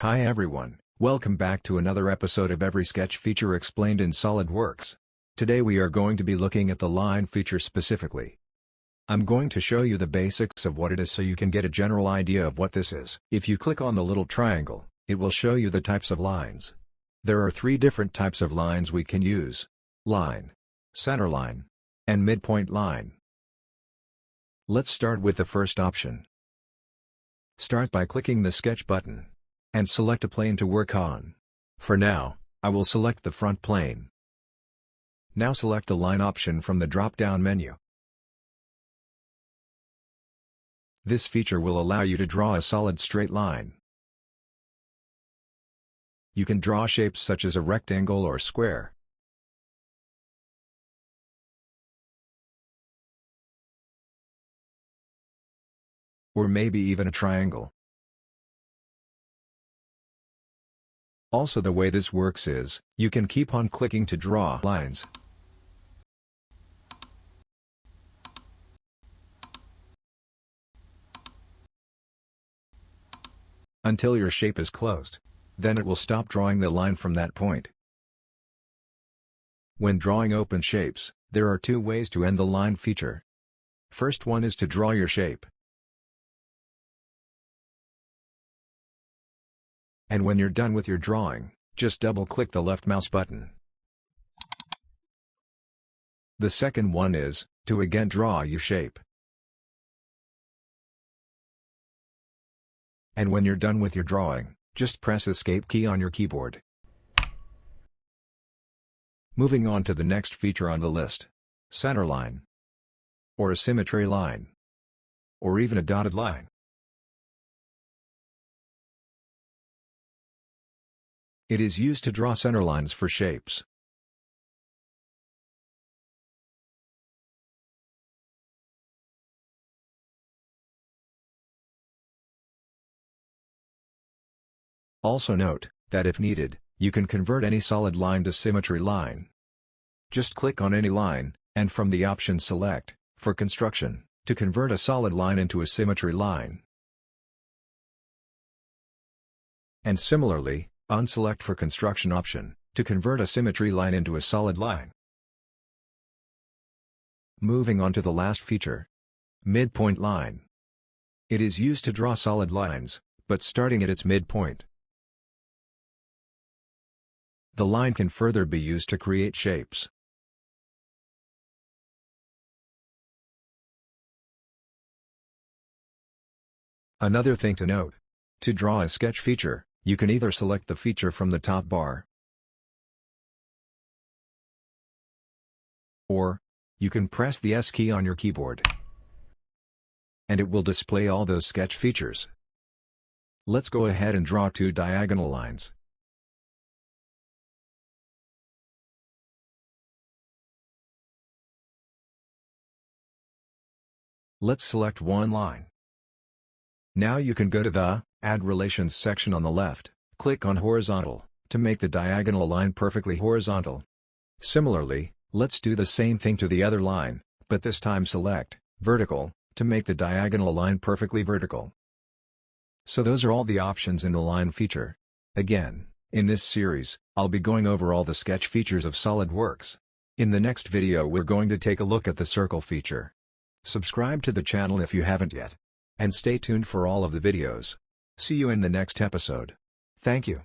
Hi everyone, welcome back to another episode of Every Sketch Feature Explained in Solidworks. Today we are going to be looking at the line feature specifically. I'm going to show you the basics of what it is so you can get a general idea of what this is. If you click on the little triangle, it will show you the types of lines. There are 3 different types of lines we can use: line, centerline, and midpoint line. Let's start with the first option. Start by clicking the sketch button and select a plane to work on. For now, I will select the front plane. Now select the line option from the drop-down menu. This feature will allow you to draw a solid straight line. You can draw shapes such as a rectangle or square. Or maybe even a triangle. Also, the way this works is, you can keep on clicking to draw lines. Until your shape is closed. Then it will stop drawing the line from that point. When drawing open shapes, there are 2 ways to end the line feature. First one is to draw your shape. And when you're done with your drawing, just double-click the left mouse button. The second one is to again draw your shape. And when you're done with your drawing, just press Escape key on your keyboard. Moving on to the next feature on the list: centerline, or a symmetry line, or even a dotted line. It is used to draw center lines for shapes. Also note that if needed, you can convert any solid line to symmetry line. Just click on any line, and from the option select, for construction, to convert a solid line into a symmetry line. And similarly, unselect for construction option, to convert a symmetry line into a solid line. Moving on to the last feature: midpoint line. It is used to draw solid lines, but starting at its midpoint. The line can further be used to create shapes. Another thing to note: to draw a sketch feature, you can either select the feature from the top bar, or you can press the S key on your keyboard, and it will display all those sketch features. Let's go ahead and draw 2 diagonal lines. Let's select one line. Now you can go to the Add Relations section on the left, click on Horizontal, to make the diagonal line perfectly horizontal. Similarly, let's do the same thing to the other line, but this time select Vertical, to make the diagonal line perfectly vertical. So those are all the options in the line feature. Again, in this series, I'll be going over all the sketch features of Solidworks. In the next video we're going to take a look at the circle feature. Subscribe to the channel if you haven't yet. And stay tuned for all of the videos. See you in the next episode. Thank you.